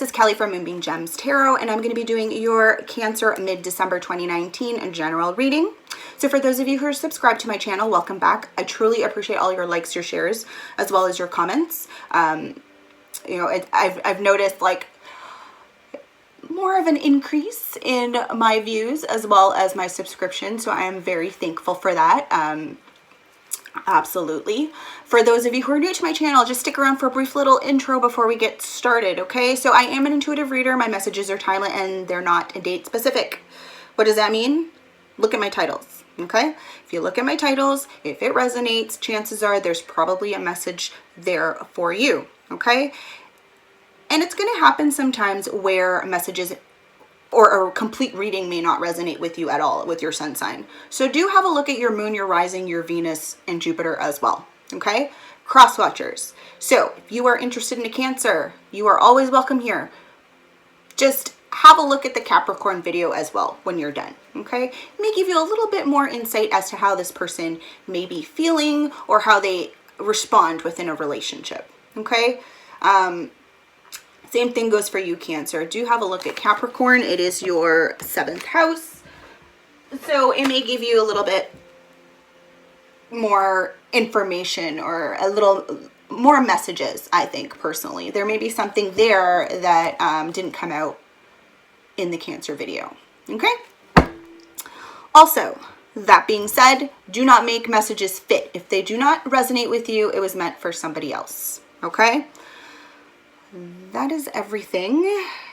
this is Kelly from Moonbean Gems Tarot, and I'm going to be doing your Cancer mid-December 2019 general reading. So for those of you who are subscribed to my channel, welcome back. I truly appreciate all your likes, your shares, as well as your comments. You know, I've noticed like more of an increase in my views as well as my subscriptions, so I am very thankful for that. Absolutely. For those of you who are new to my channel, just stick around for a brief little intro before we get started, okay? So I am an intuitive reader. My messages are timeless and they're not date specific. What does that mean? Look at my titles, okay? If you look at my titles, if it resonates, chances are there's probably a message there for you, okay? And it's going to happen sometimes where messages or a complete reading may not resonate with you at all with your sun sign. So do have a look at your moon, your rising, your Venus, and Jupiter as well, okay? Cross watchers. So if you are interested in a Cancer, you are always welcome here. Just have a look at the Capricorn video as well when you're done, okay? It may give you a little bit more insight as to how this person may be feeling or how they respond within a relationship, okay? Same thing goes for you, Cancer. Do have a look at Capricorn. It is your 7th house. So it may give you a little bit more information or a little more messages, I think, personally. There may be something there that didn't come out in the Cancer video, okay? Also, that being said, do not make messages fit. If they do not resonate with you, it was meant for somebody else, okay? That is everything.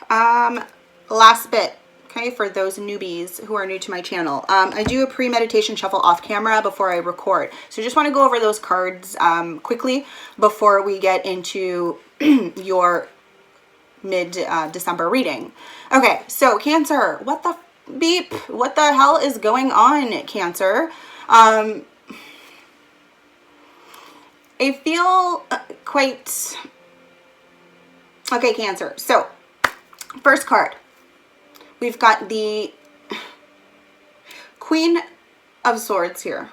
Last bit, okay, for those newbies who are new to my channel. I do a pre-meditation shuffle off camera before I record. So just want to go over those cards quickly before we get into your mid-December reading. Okay, so Cancer, what the beep? What the hell is going on, Cancer? I feel quite... Okay, Cancer. So, first card. We've got the Queen of Swords here.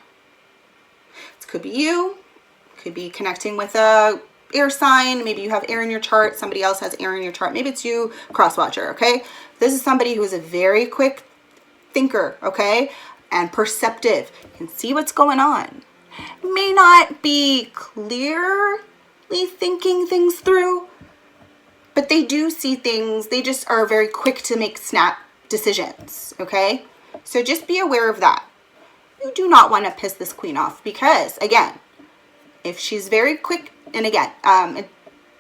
This could be you. Could be connecting with a air sign. Maybe you have air in your chart. Somebody else has air in your chart. Maybe it's you, cross-watcher, okay? This is somebody who is a very quick thinker, okay? And perceptive. Can see what's going on. May not be clearly thinking things through, but they do see things. They just are very quick to make snap decisions, okay? So just be aware of that. You do not want to piss this queen off because, again, if she's very quick, and again,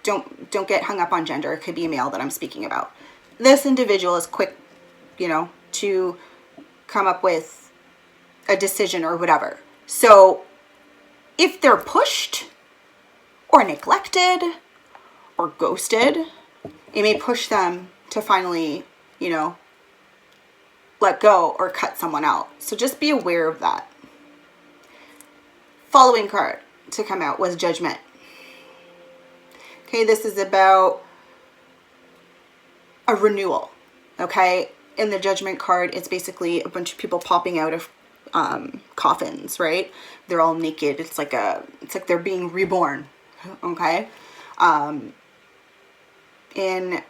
don't get hung up on gender. It could be a male that I'm speaking about. This individual is quick, you know, to come up with a decision or whatever. So if they're pushed or neglected or ghosted, it may push them to finally, you know, let go or cut someone out. So just be aware of that. Following card to come out was Judgment. Okay, this is about a renewal. Okay, in the Judgment card, it's basically a bunch of people popping out of coffins, right? They're all naked. It's like they're being reborn. Okay. In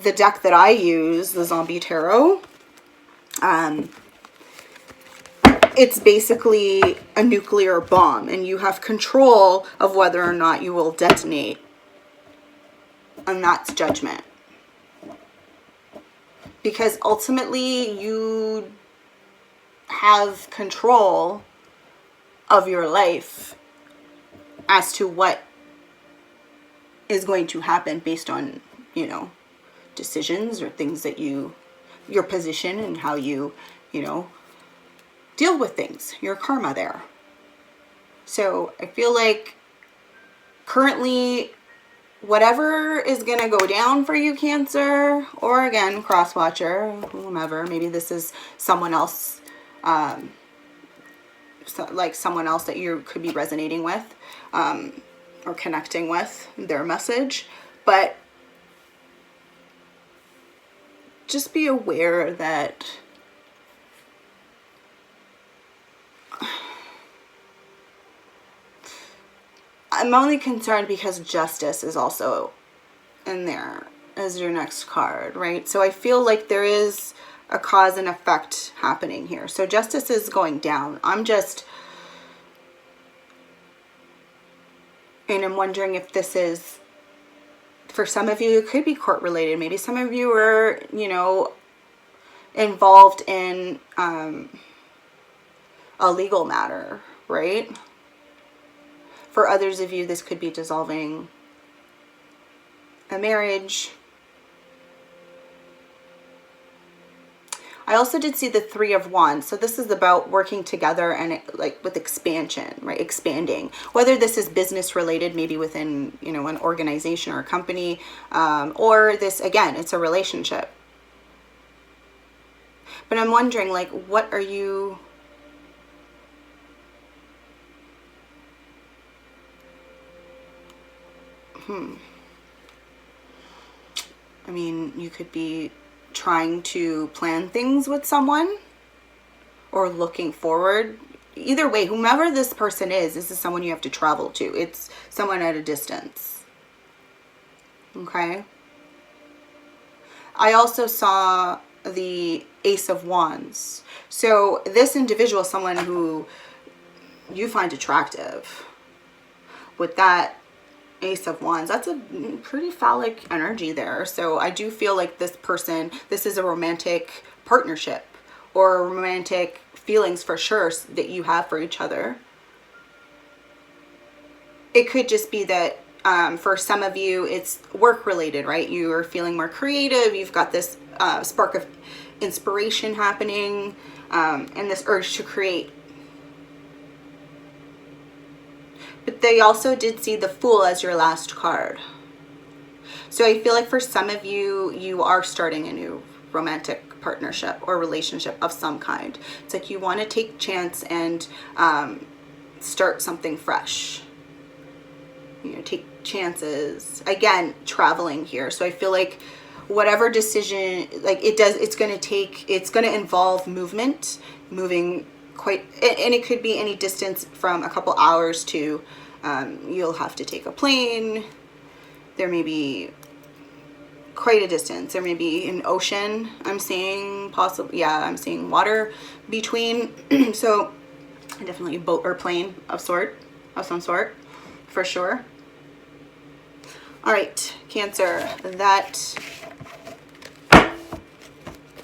the deck that I use, the Zombie Tarot, it's basically a nuclear bomb, and you have control of whether or not you will detonate, and that's Judgment. Because ultimately, you have control of your life as to what is going to happen based on, you know, decisions or things that your position and how you know, deal with things, your karma there. So I feel like currently whatever is going to go down for you, Cancer, or again, cross-watcher, whomever, maybe this is someone else, like someone else that you could be resonating with, or connecting with their message, but just be aware that I'm only concerned because justice is also in there. as your next card, right? So I feel like there is a cause and effect happening here. So justice is going down. And I'm wondering if this is, for some of you, it could be court related. Maybe some of you are, you know, involved in a legal matter, right? For others of you, this could be dissolving a marriage. I also did see the Three of Wands. So this is about working together and like with expansion, right? Expanding. Whether this is business related, maybe within, you know, an organization or a company, or this, again, it's a relationship. But I'm wondering, like, what are you... I mean, you could be trying to plan things with someone or looking forward. Either way, whomever this person is, this is someone you have to travel to. It's someone at a distance. Okay? I also saw the Ace of Wands. So this individual is someone who you find attractive. With that Ace of Wands, that's a pretty phallic energy there. So I do feel like this person, this is a romantic partnership or romantic feelings for sure that you have for each other. It could just be that for some of you, it's work related, right? You are feeling more creative. You've got this spark of inspiration happening and this urge to create. But they also did see the Fool as your last card. So I feel like for some of you, you are starting a new romantic partnership or relationship of some kind. It's like you want to take chance and start something fresh. You know, take chances. Again, traveling here. So I feel like whatever decision, like it's going to involve movement, moving quite, and it could be any distance from a couple hours to you'll have to take a plane. There may be quite a distance. There may be an ocean. I'm seeing possibly, yeah, I'm seeing water between. So definitely a boat or plane of some sort, for sure. All right, Cancer, that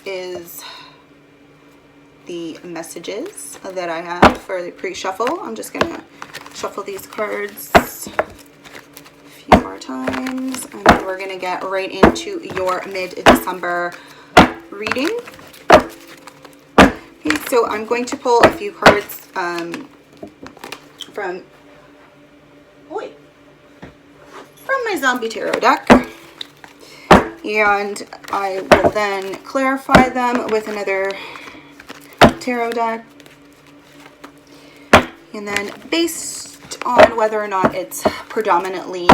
is the messages that I have for the pre-shuffle. I'm just gonna shuffle these cards a few more times, and then we're gonna get right into your mid-December reading. Okay, so I'm going to pull a few cards from my Zombie Tarot deck, and I will then clarify them with another tarot deck, and then based on whether or not it's predominantly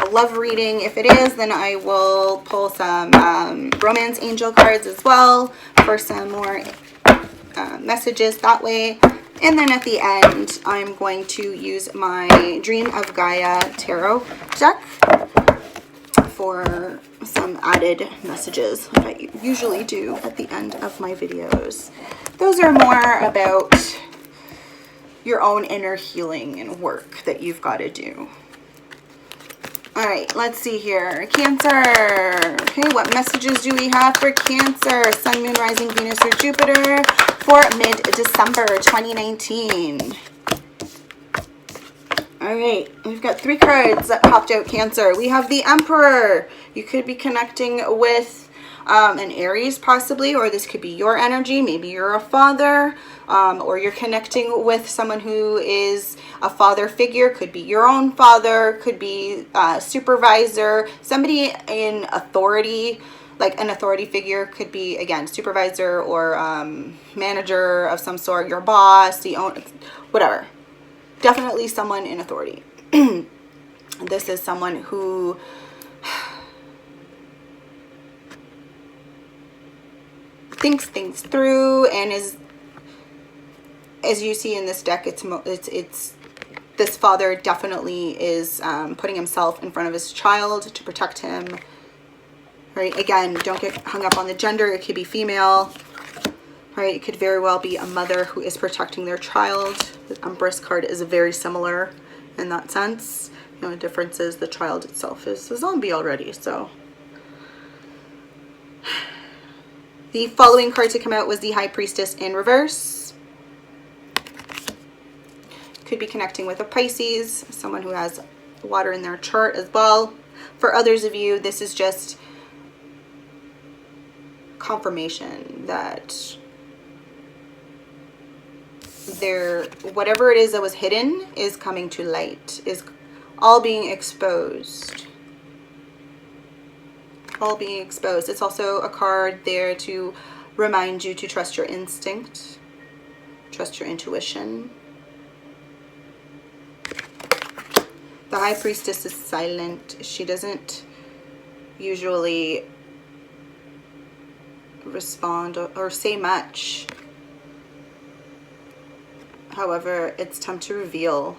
a love reading, if it is, then I will pull some romance angel cards as well for some more messages that way. And then at the end, I'm going to use my Dream of Gaia tarot deck for some added messages, like I usually do at the end of my videos. Those are more about your own inner healing and work that you've got to do. All right, let's see here. Cancer. Okay, what messages do we have for Cancer? Sun, Moon, Rising, Venus, or Jupiter for mid-December 2019. All right, we've got 3 cards that popped out, Cancer. We have the Emperor. You could be connecting with an Aries possibly, or this could be your energy. Maybe you're a father, or you're connecting with someone who is a father figure. Could be your own father, could be a supervisor, somebody in authority, like an authority figure. Could be, again, supervisor or manager of some sort, your boss, the owner, whatever. Definitely someone in authority. This is someone who thinks things through and is, as you see in this deck, it's this father definitely is putting himself in front of his child to protect him. right? Again, don't get hung up on the gender. It could be female, right? It could very well be a mother who is protecting their child. The Empress card is very similar in that sense. You know, the difference is the child itself is a zombie already, so. The following card to come out was the High Priestess in reverse. Could be connecting with a Pisces, someone who has water in their chart as well. For others of you, this is just confirmation that whatever it is that was hidden is coming to light, is all being exposed. All being exposed. It's also a card there to remind you to trust your instinct, trust your intuition. The High Priestess is silent. She doesn't usually respond or say much. However, it's time to reveal.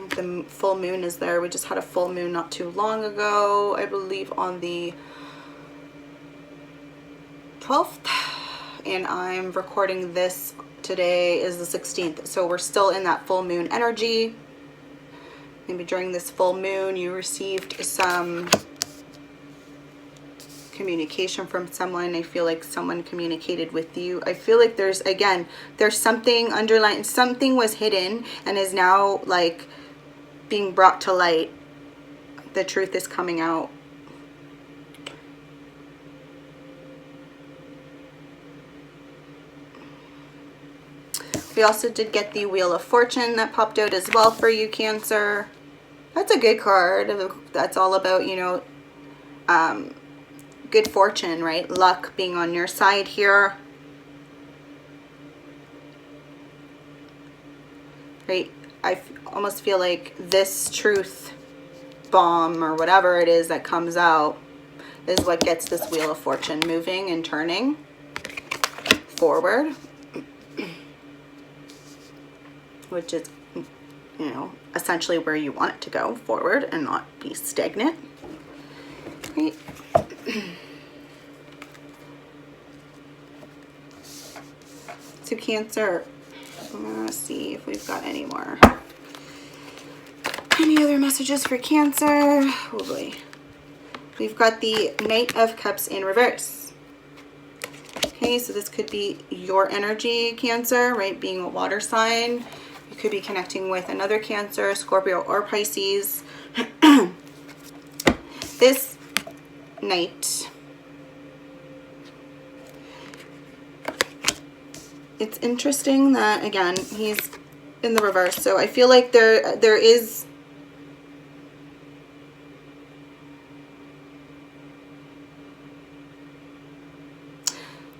The full moon is there. We just had a full moon not too long ago, I believe on the 12th, and I'm recording this today is the 16th, so we're still in that full moon energy. Maybe during this full moon you received some communication from someone. I feel like someone communicated with you. I feel like there's something underlying, something was hidden and is now like being brought to light. The truth is coming out. We also did get the Wheel of Fortune that popped out as well for you, Cancer. That's a good card. That's all about, you know, good fortune, right? Luck being on your side here. Right? I almost feel like this truth bomb or whatever it is that comes out is what gets this Wheel of Fortune moving and turning forward. Which is, you know, essentially where you want it to go, forward and not be stagnant. Right? So Cancer, I'm gonna see if we've got any other messages for Cancer. Oh boy. We've got the Knight of Cups in reverse. Okay, so this could be your energy, Cancer, right? Being a water sign. You could be connecting with another Cancer, Scorpio, or Pisces. This Knight, it's interesting that, again, he's in the reverse. So I feel like there is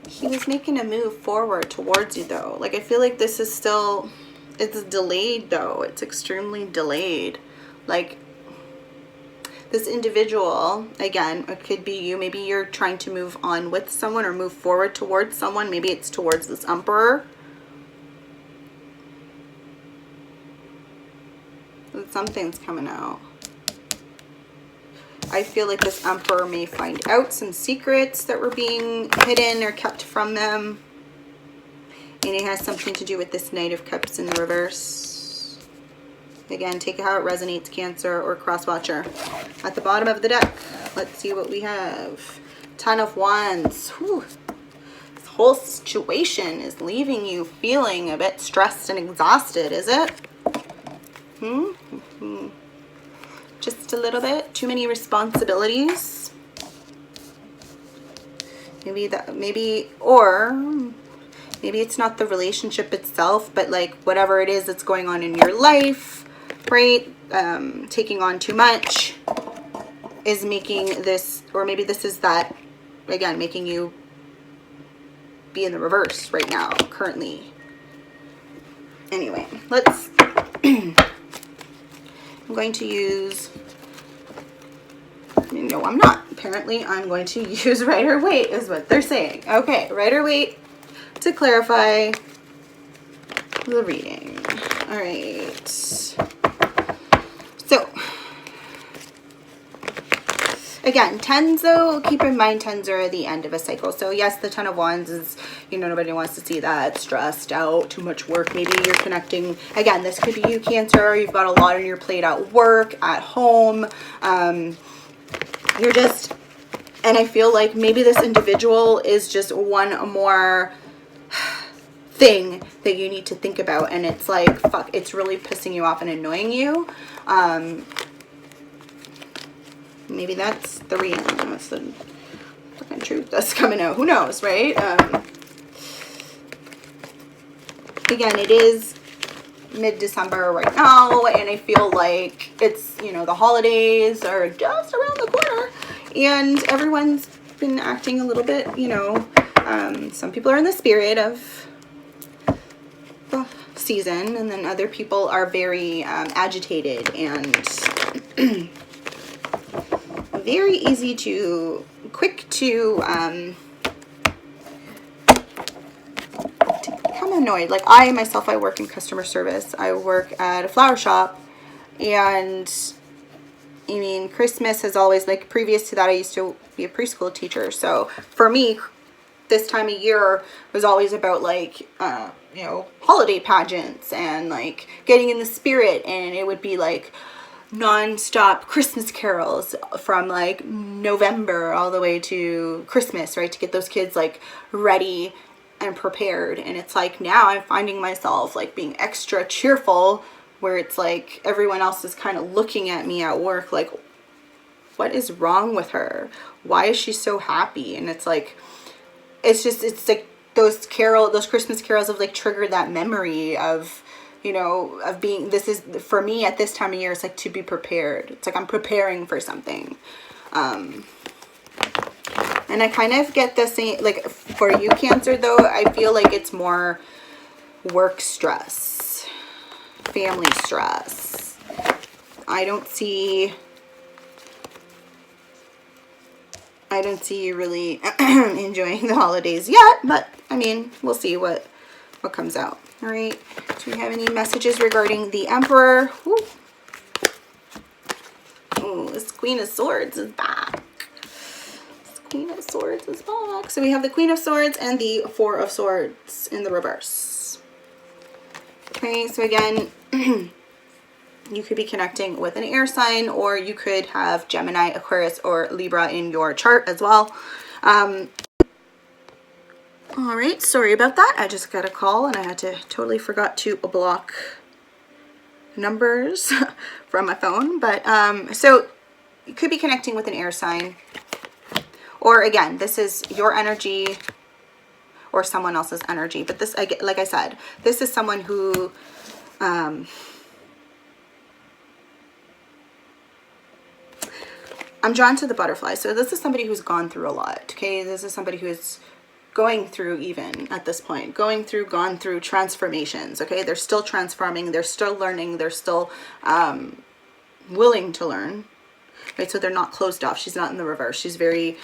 he was making a move forward towards you, though. Like, I feel like this is still, it's delayed, though. It's extremely delayed. Like, this individual, again, it could be you. Maybe you're trying to move on with someone or move forward towards someone. Maybe it's towards this Emperor. Something's coming out. I feel like this Emperor may find out some secrets that were being hidden or kept from them. And it has something to do with this Knight of Cups in the reverse. Again, take it how it resonates, Cancer or Crosswatcher. At the bottom of the deck, let's see what we have. Ten of Wands. Whew. This whole situation is leaving you feeling a bit stressed and exhausted, is it? Just a little bit. Too many responsibilities. Maybe it's not the relationship itself, but like whatever it is that's going on in your life, right? Taking on too much is making this, or maybe this is that, again, making you be in the reverse right now, currently. Anyway, let's, I'm going to use, no, I'm not. Apparently, I'm going to use Rider-Waite is what they're saying. Okay, Rider-Waite to clarify the reading. All right. So, Again, 10s though, keep in mind 10s are at the end of a cycle. So yes, the 10 of Wands is, you know, nobody wants to see that, stressed out, too much work. Maybe you're connecting, again, this could be you, Cancer. You've got a lot on your plate at work, at home. You're just, and I feel like maybe this individual is just one more thing that you need to think about, and it's like, fuck, it's really pissing you off and annoying you. Maybe that's the reason. That's the fucking truth that's coming out. Who knows, right? Again, it is mid-December right now, and I feel like it's, you know, the holidays are just around the corner, and everyone's been acting a little bit, you know, some people are in the spirit of the season, and then other people are very agitated and very easy to, quick to become annoyed. Like I myself, I work in customer service. I work at a flower shop, and I mean, Christmas has always, like previous to that, I used to be a preschool teacher. So for me, this time of year was always about like, you know, holiday pageants and like getting in the spirit, and it would be like non-stop Christmas carols from like November all the way to Christmas, right, to get those kids like ready and prepared. And it's like now I'm finding myself like being extra cheerful, where it's like everyone else is kind of looking at me at work like, what is wrong with her? Why is she so happy? And it's like, it's just, it's like those Christmas carols have like triggered that memory of, you know, of being, this is, for me at this time of year, it's like to be prepared. It's like I'm preparing for something. And I kind of get the same, like for you, Cancer, though, I feel like it's more work stress, family stress. I don't see you really enjoying the holidays yet, but I mean, we'll see what comes out. All right, do we have any messages regarding the Emperor? Oh, this Queen of Swords is back. This Queen of Swords is back. So we have the Queen of Swords and the Four of Swords in the reverse. Okay, so again, you could be connecting with an air sign, or you could have Gemini, Aquarius, or Libra in your chart as well. All right, sorry about that. I just got a call and I had to totally forgot to block numbers from my phone. But so you could be connecting with an air sign, or again, this is your energy or someone else's energy. But this, like I said, this is someone who I'm drawn to the butterfly. So this is somebody who's gone through a lot. Okay, this is somebody who is going through, even at this point, gone through transformations. Okay, they're still transforming, they're still learning, they're still willing to learn, right? So they're not closed off. She's not in the reverse. She's very,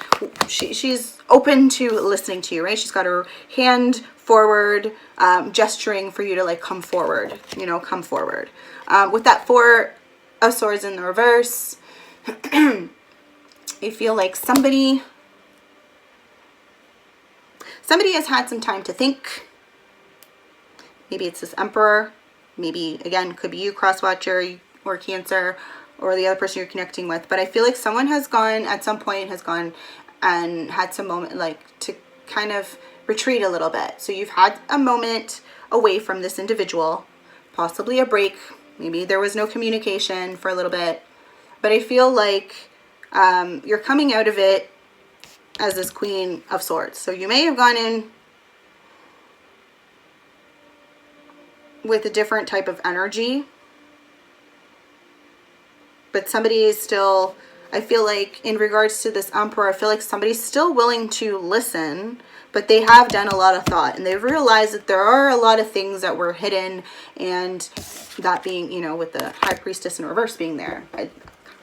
she's open to listening to you, right? She's got her hand forward, gesturing for you to like come forward, you know, come forward. With that Four of Swords in the reverse, I feel like somebody has had some time to think. Maybe it's this Emperor. Maybe, again, could be you, Crosswatcher, or Cancer, or the other person you're connecting with. But I feel like someone has gone, at some point, has gone and had some moment, like, to kind of retreat a little bit. So you've had a moment away from this individual, possibly a break. Maybe there was no communication for a little bit. But I feel like you're coming out of it as this Queen of Swords. So you may have gone in with a different type of energy, but somebody is still, I feel like in regards to this Emperor, I feel like somebody's still willing to listen, but they have done a lot of thought, and they've realized that there are a lot of things that were hidden, and that being, you know, with the High Priestess in reverse being there. I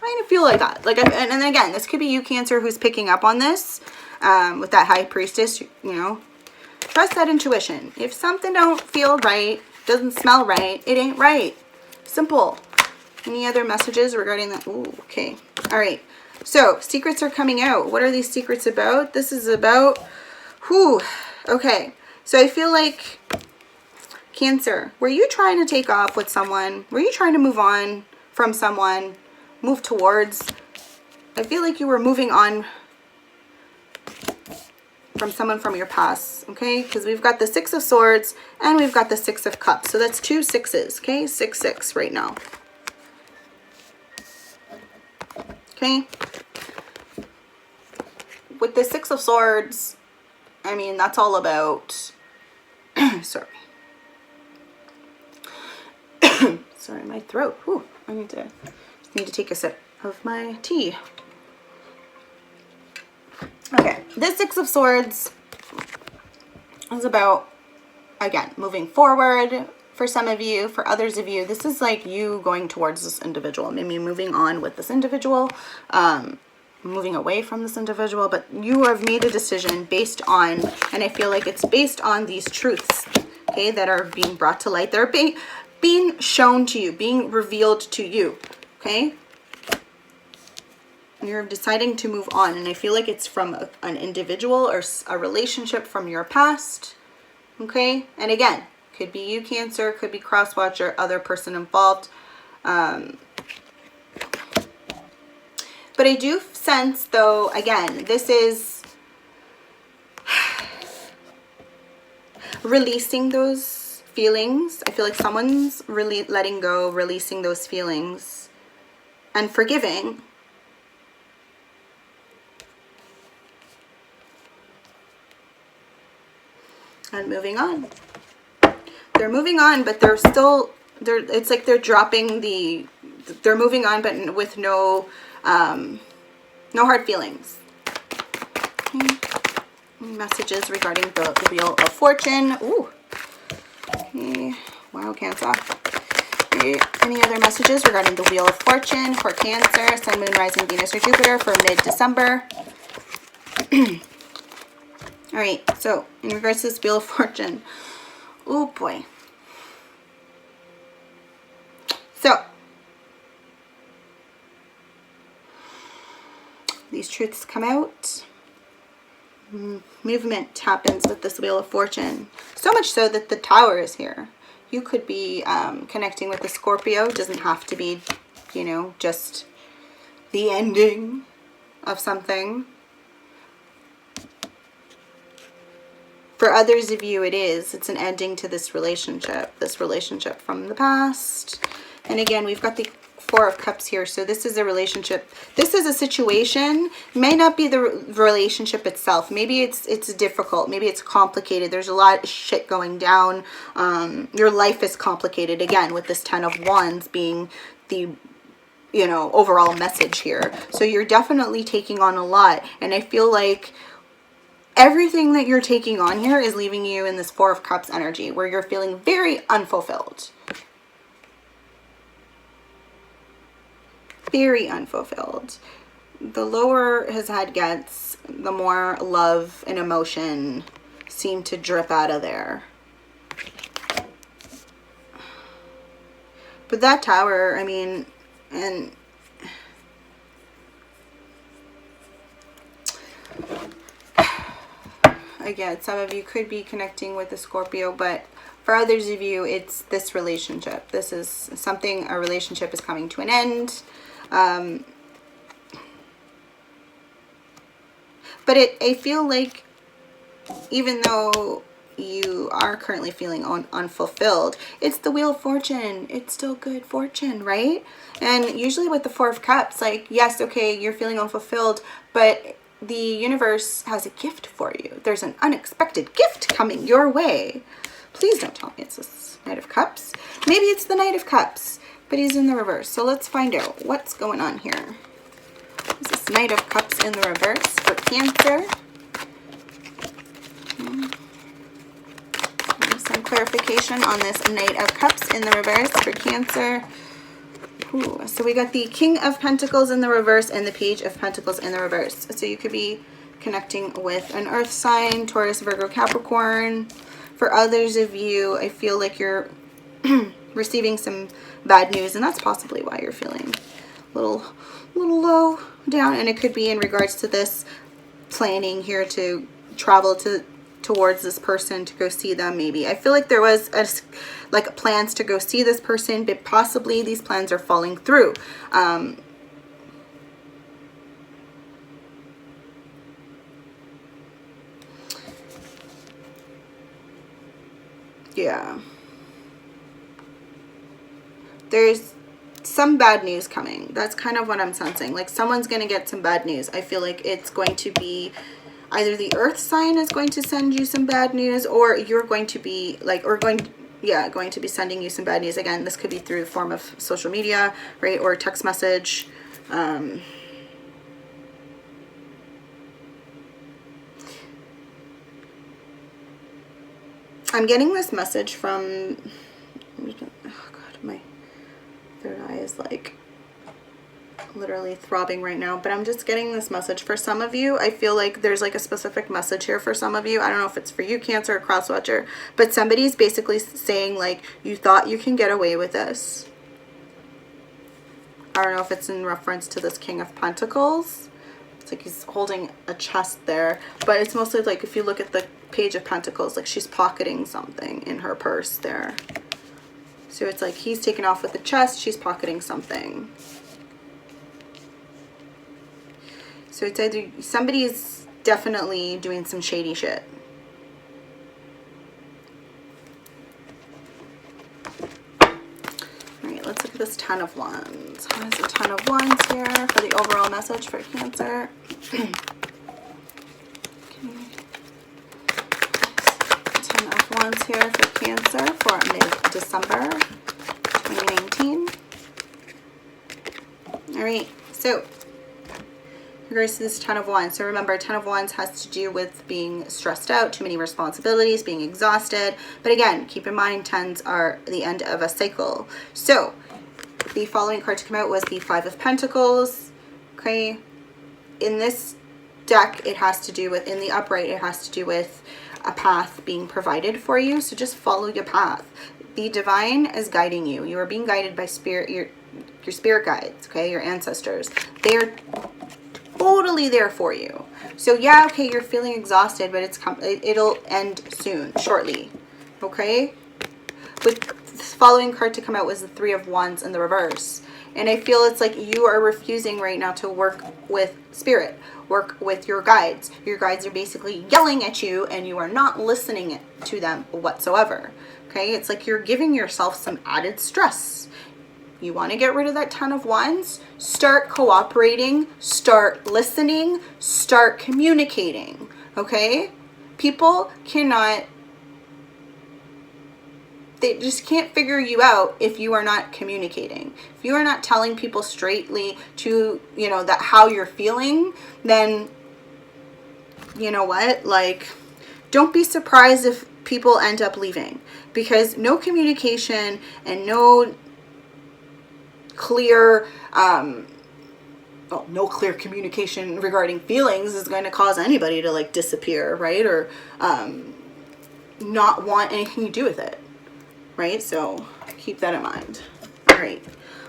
kind of feel like that. Like, and again, this could be you, Cancer, who's picking up on this with that High Priestess. You know, trust that intuition. If something don't feel right, doesn't smell right, it ain't right. Simple. Any other messages regarding that? Ooh, okay. All right. So secrets are coming out. What are these secrets about? This is about, whew, okay. So I feel like Cancer, were you trying to take off with someone? Were you trying to move on from someone? Move towards? I feel like you were moving on from someone from your past, okay? Because we've got the Six of Swords and we've got the Six of Cups. So that's 2 6s, okay? 6 6 right now. Okay? With the Six of Swords, I mean, that's all about, sorry. Sorry, my throat. Whew, I just need to take a sip of my tea. Okay, this Six of Swords is about, again, moving forward for some of you. For others of you, this is like you going towards this individual, maybe moving on with this individual, moving away from this individual, but you have made a decision based on, and I feel like it's based on these truths, okay, that are being brought to light. They're being shown to you, being revealed to you, okay? You're deciding to move on, and I feel like it's from an individual or a relationship from your past, okay? And again, could be you, Cancer, could be cross-watcher, other person involved. But I do sense, though, again, this is releasing those feelings. I feel like someone's really letting go, releasing those feelings, and forgiving. And moving on. They're moving on, but they're still, it's like they're dropping they're moving on, but with no hard feelings. Okay. Messages regarding the Wheel of Fortune. Ooh. Okay. Wow, Cancer. Okay. Any other messages regarding the Wheel of Fortune for Cancer, Sun, Moon, Rising, Venus, or Jupiter for mid-December? All right, so in regards to this Wheel of Fortune, oh boy. So, these truths come out. Movement happens with this Wheel of Fortune. So much so that the Tower is here. You could be connecting with a Scorpio. It doesn't have to be, you know, just the ending of something. For others of you, it is. It's an ending to this relationship from the past. And again, we've got the Four of Cups here. So this is a relationship. This is a situation. It may not be the relationship itself. Maybe it's difficult. Maybe it's complicated. There's a lot of shit going down. Your life is complicated. Again, with this Ten of Wands being the, you know, overall message here. So you're definitely taking on a lot. And I feel like everything that you're taking on here is leaving you in this Four of Cups energy where you're feeling very unfulfilled. Very unfulfilled. The lower his head gets, the more love and emotion seem to drip out of there. But that Tower, I mean, and again, some of you could be connecting with a Scorpio, but for others of you, it's this relationship. This is something, a relationship is coming to an end. But I feel like even though you are currently feeling unfulfilled, it's the Wheel of Fortune. It's still good fortune, right? And usually with the Four of Cups, like, yes, okay, you're feeling unfulfilled, but the universe has a gift for you. There's an unexpected gift coming your way. Please don't tell me it's this Knight of Cups. Maybe it's the Knight of Cups, but he's in the reverse. So let's find out what's going on here. Is this Knight of Cups in the reverse for Cancer? Some clarification on this Knight of Cups in the reverse for Cancer. Ooh, so we got the King of Pentacles in the reverse and the Page of Pentacles in the reverse. So you could be connecting with an earth sign, Taurus, Virgo, Capricorn. For others of you, I feel like you're receiving some bad news, and that's possibly why you're feeling a little a little low down, and it could be in regards to this planning here to travel towards this person to go see them. Maybe I feel like there was like plans to go see this person, but possibly these plans are falling through. Yeah, there's some bad news coming. That's kind of what I'm sensing. Like someone's going to get some bad news. I feel like it's going to be either the earth sign is going to send you some bad news, or you're going to be like, or going to be sending you some bad news. Again, this could be through the form of social media, right? Or text message. I'm getting this message from, oh God, my third eye is like literally throbbing right now, but I'm just getting this message for some of you. I feel like there's like a specific message here for some of you. I don't know if it's for you, Cancer or cross watcher, but somebody's basically saying like, you thought you can get away with this. I don't know if it's in reference to this King of Pentacles. It's like he's holding a chest there, but it's mostly like if you look at the Page of Pentacles, like she's pocketing something in her purse there. So it's like he's taken off with the chest, she's pocketing something. So it's either somebody's definitely doing some shady shit. Alright, let's look at this Ten of Wands. What is the Ten of Wands here for the overall message for Cancer? Okay. Ten of Wands here for Cancer for mid-December 2019. Alright, so regards to this Ten of Wands. So remember, Ten of Wands has to do with being stressed out, too many responsibilities, being exhausted. But again, keep in mind, tens are the end of a cycle. So the following card to come out was the Five of Pentacles. Okay. In this deck, it has to do with, in the upright, it has to do with a path being provided for you. So just follow your path. The divine is guiding you. You are being guided by spirit, your spirit guides, okay, your ancestors. They are totally there for you. So yeah, okay, you're feeling exhausted, but it'll end soon, shortly. Okay? With this following card to come out was the Three of Wands in the reverse. And I feel it's like you are refusing right now to work with spirit, work with your guides. Your guides are basically yelling at you and you are not listening to them whatsoever. Okay? It's like you're giving yourself some added stress. You want to get rid of that Ten of Wands? Start cooperating, start listening, start communicating, okay? People cannot, they just can't figure you out if you are not communicating. If you are not telling people straightly to, you know, that how you're feeling, then, you know what, like, don't be surprised if people end up leaving, because no communication and no clear no clear communication regarding feelings is going to cause anybody to like disappear, right? Or not want anything to do with it, right? So keep that in mind. All right,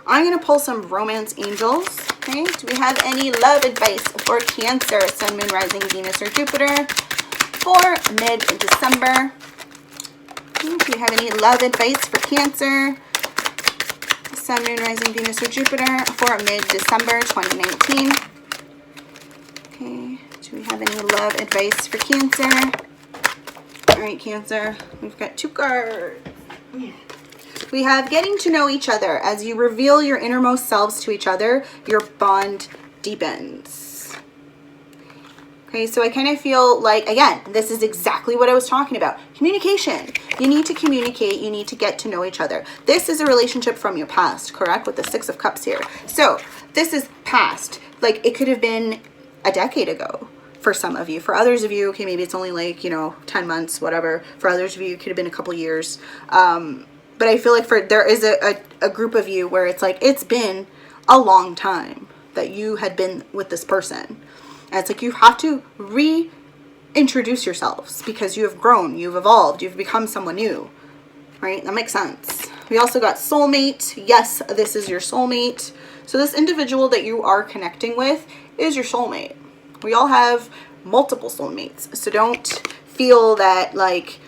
I'm going to pull some romance angels. Okay, do we have any love advice for Cancer, Sun, Moon, Rising, Venus, or Jupiter for mid-December? Do we have any love advice for Cancer, Sun, Moon, Rising, Venus, or Jupiter for mid-December 2019? Okay, do we have any love advice for Cancer? All right, Cancer, we've got two cards. We have getting to know each other. As you reveal your innermost selves to each other, your bond deepens. Okay, so I kind of feel like, again, this is exactly what I was talking about. Communication. You need to communicate. You need to get to know each other. This is a relationship from your past, correct? With the Six of Cups here. So this is past. Like, it could have been a decade ago for some of you. For others of you, okay, maybe it's only like, you know, 10 months, whatever. For others of you, it could have been a couple years. But I feel like there is a group of you where it's like, it's been a long time that you had been with this person. And it's like you have to reintroduce yourselves because you have grown, you've evolved, you've become someone new, right? That makes sense. We also got soulmate. Yes, this is your soulmate. So this individual that you are connecting with is your soulmate. We all have multiple soulmates. So don't feel that like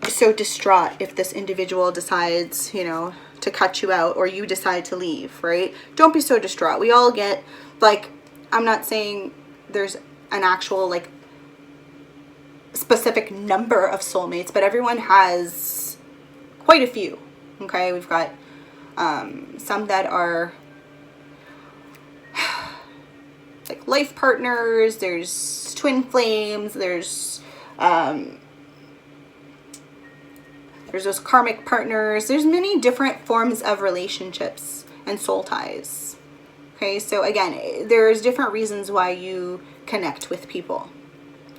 so distraught if this individual decides, you know, to cut you out or you decide to leave, right? Don't be so distraught. We all get, like, I'm not saying there's an actual like specific number of soulmates, but everyone has quite a few. Okay, we've got some that are like life partners, there's twin flames, there's those karmic partners, there's many different forms of relationships and soul ties. Okay, so again, there's different reasons why you connect with people.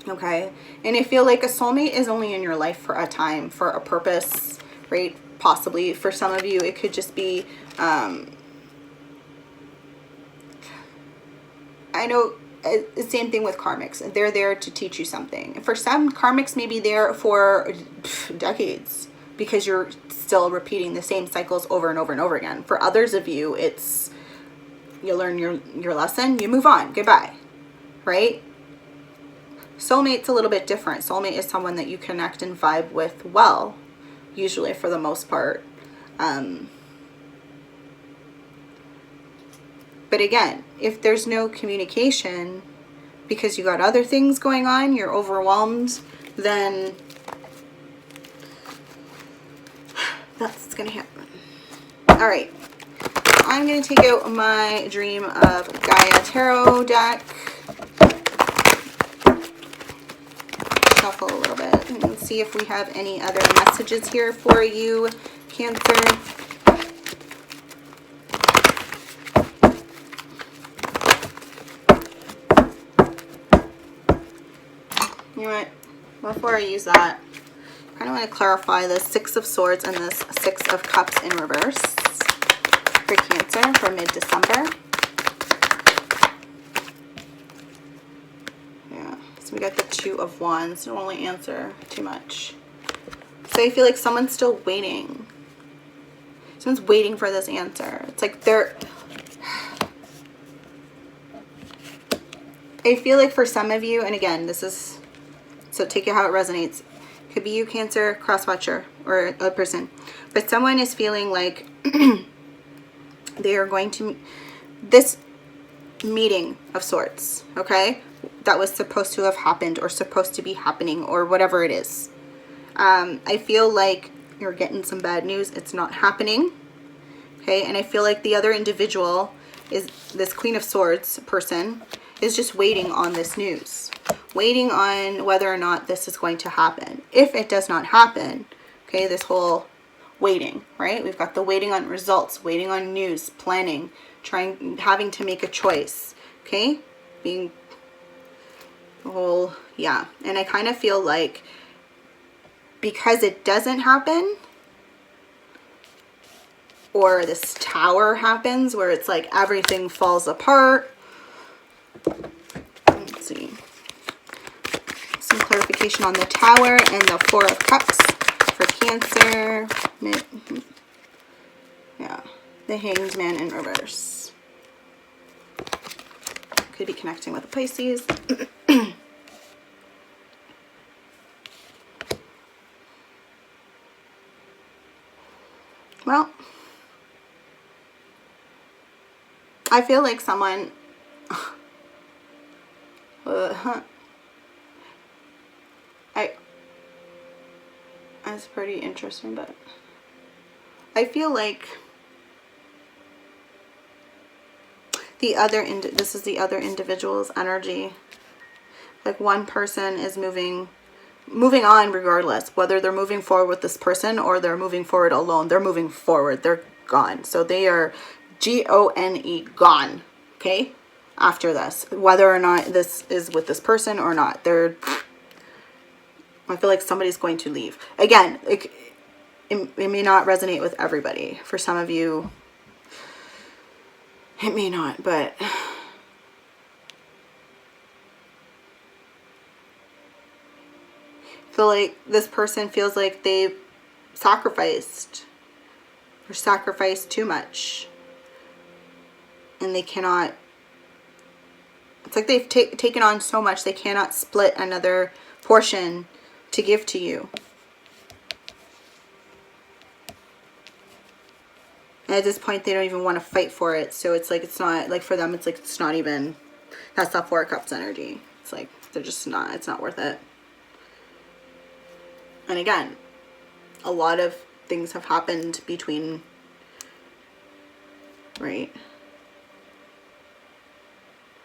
Okay, and I feel like a soulmate is only in your life for a time, for a purpose, right? Possibly for some of you, it could just be, I know, the same thing with karmics. They're there to teach you something. For some, karmics may be there for decades because you're still repeating the same cycles over and over and over again. For others of you, it's you learn your lesson, you move on, goodbye, right? Soulmate's a little bit different. Soulmate is someone that you connect and vibe with well, usually for the most part. But again, if there's no communication because you got other things going on, you're overwhelmed, then that's going to happen. All right. I'm going to take out my Dream of Gaia Tarot deck. Shuffle a little bit and see if we have any other messages here for you, Cancer. You know what? Before I use that, I kind of want to clarify the Six of Swords and this Six of Cups in reverse for Cancer for mid-December. Yeah, so we got the Two of Wands. Don't only answer too much. So I feel like someone's still waiting. Someone's waiting for this answer. It's like they're... I feel like for some of you, and again, this is... So take it how it resonates. Could be you, Cancer, cross-watcher, or a person. But someone is feeling like they are going to... This meeting of sorts, okay? That was supposed to have happened or supposed to be happening or whatever it is. I feel like you're getting some bad news. It's not happening, okay? And I feel like the other individual is this Queen of Swords person is just waiting on this news. Waiting on whether or not this is going to happen. If it does not happen, okay, this whole waiting, right? We've got the waiting on results, waiting on news, planning, having to make a choice, okay? Being the whole, yeah. And I kind of feel like because it doesn't happen, or this Tower happens where it's like everything falls apart. Let's see. Some clarification on the Tower and the Four of Cups for Cancer. Yeah, the Hanged Man in reverse. Could be connecting with the Pisces. Well, I feel like someone... That's pretty interesting, but I feel like this is the other individual's energy. Like one person is moving on regardless, whether they're moving forward with this person or they're moving forward alone. They're moving forward. They're gone. So they are G-O-N-E, gone. Okay? After this, whether or not this is with this person or not, I feel like somebody's going to leave. Again, it may not resonate with everybody. For some of you, it may not, but I feel like this person feels like they've sacrificed or sacrificed too much. and they cannot, it's like they've taken on so much they cannot split another portion to give to you. And at this point, they don't even want to fight for it. So it's like, it's not, like for them, it's like, it's not even, that's not Four of Cups energy. It's like, they're just not, it's not worth it. And again, a lot of things have happened between, right?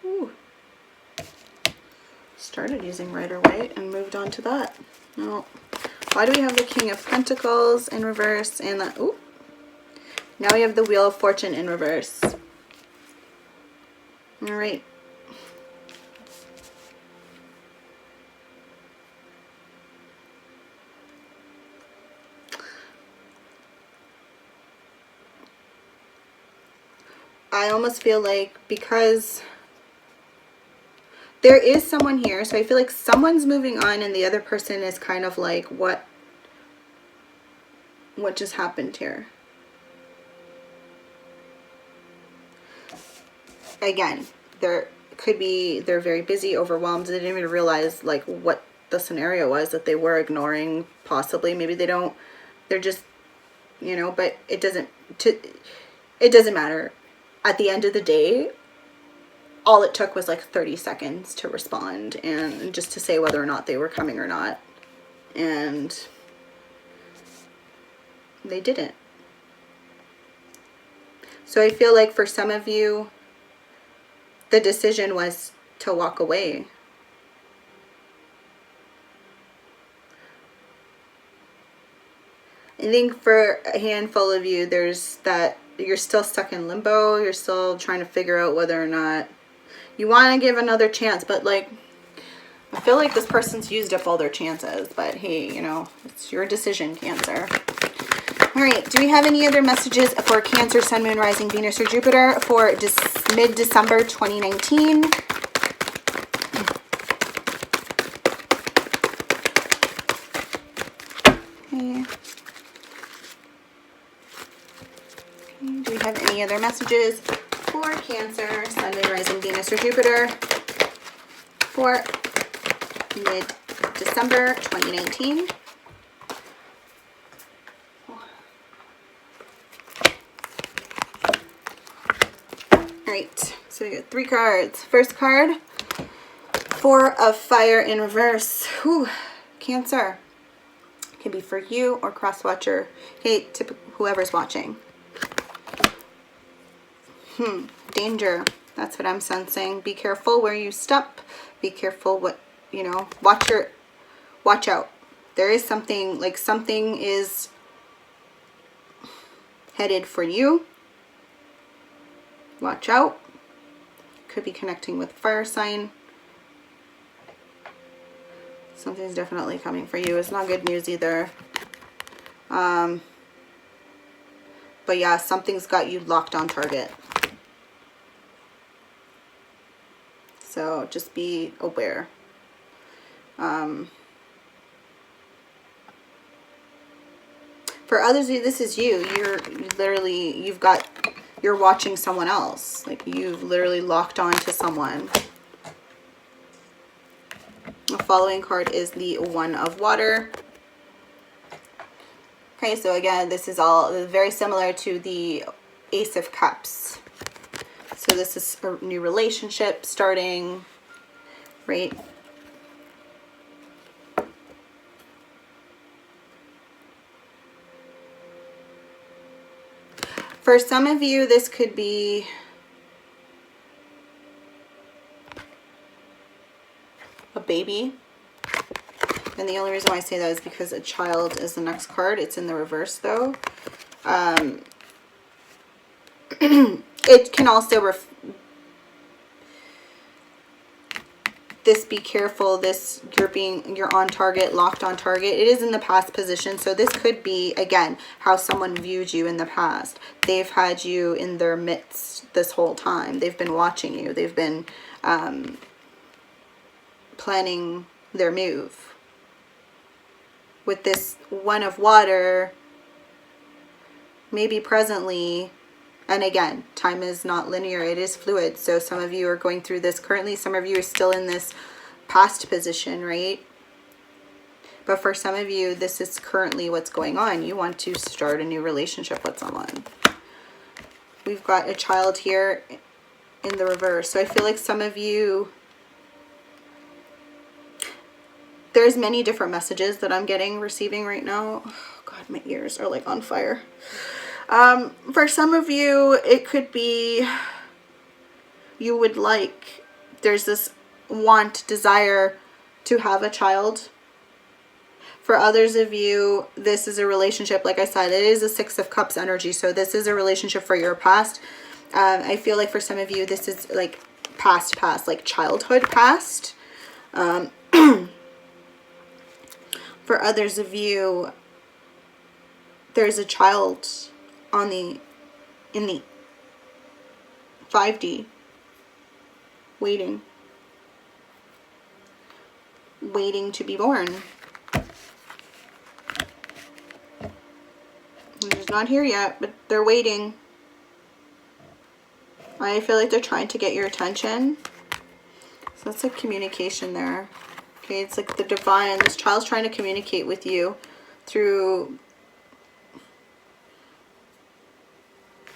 Ooh. Started using Rider-Waite and moved on to that. No. Why do we have the King of Pentacles in reverse and the, ooh. Now we have the Wheel of Fortune in reverse. All right. I almost feel like because there is someone here, so I feel like someone's moving on and the other person is kind of like, what just happened here? Again, there could be, they're very busy, overwhelmed. They didn't even realize like what the scenario was that they were ignoring, possibly. Maybe they don't, they're just, you know, but it doesn't matter. At the end of the day, all it took was like 30 seconds to respond and just to say whether or not they were coming or not. And they didn't. So I feel like for some of you, the decision was to walk away. I think for a handful of you, there's that you're still stuck in limbo. You're still trying to figure out whether or not you want to give another chance. But like, I feel like this person's used up all their chances. But hey, you know, it's your decision, Cancer. All right, do we have any other messages for Cancer, Sun, Moon, Rising, Venus, or Jupiter for mid-December 2019? Okay. Do we have any other messages for Cancer, Sun, Moon, Rising, Venus, or Jupiter for mid-December 2019? Alright, so we got 3 cards. First card, 4 of Fire in reverse. Whew. Cancer. Can be for you or cross-watcher. Hey, whoever's watching. Danger. That's what I'm sensing. Be careful where you step. Be careful what, you know, watch out. There is something, like something is headed for you. Watch out. Could be connecting with fire sign. Something's definitely coming for you. It's not good news either. But yeah, something's got you locked on target. So just be aware. For others, this is you. You're literally, you're watching someone else. Like you've literally locked on to someone. The following card is the One of Water. Okay, so again, this is all very similar to the Ace of Cups. So this is a new relationship starting, right? For some of you, this could be a baby. And the only reason why I say that is because a child is the next card. It's in the reverse though. It can also this be careful, this you're on target, locked on target. It is in the past position, so this could be again how someone viewed you in the past. They've had you in their midst this whole time. They've been watching you. They've been planning their move. With this One of Water, maybe presently And again, time is not linear, it is fluid. So some of you are going through this currently, some of you are still in this past position, right? But for some of you, this is currently what's going on. You want to start a new relationship with someone. We've got a child here in the reverse. So I feel like some of you, there's many different messages that I'm receiving right now. Oh God, my ears are like on fire. For some of you, it could be you would like, there's this want, desire to have a child. For others of you, this is a relationship, like I said, it is a Six of Cups energy. So this is a relationship for your past. I feel like for some of you, this is like past, like childhood past. For others of you, there's a child in the 5D waiting to be born. He's not here yet, but they're waiting. I feel like they're trying to get your attention. So that's like communication there. Okay, it's like the divine. This child's trying to communicate with you through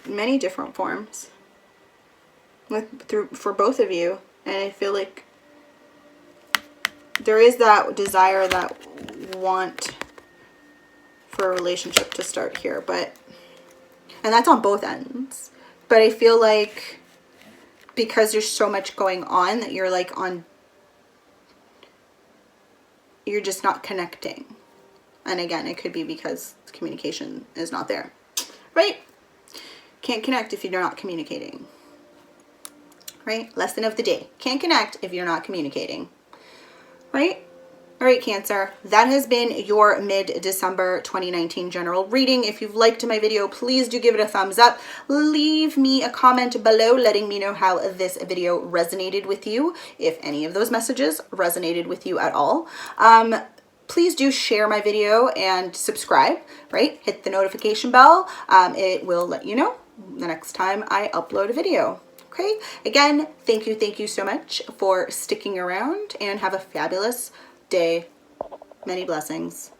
many different forms. For both of you. And I feel like there is that desire, that want for a relationship to start here, and that's on both ends. But I feel like because there's so much going on that you're like you're just not connecting. And again, it could be because communication is not there, right? Can't connect if you're not communicating, right? Lesson of the day. Can't connect if you're not communicating, right? All right, Cancer, that has been your mid-December 2019 general reading. If you've liked my video, please do give it a thumbs up. Leave me a comment below letting me know how this video resonated with you, if any of those messages resonated with you at all. Please do share my video and subscribe, right? Hit the notification bell. It will let you know the next time I upload a video. Okay, again, thank you so much for sticking around, and have a fabulous day. Many blessings.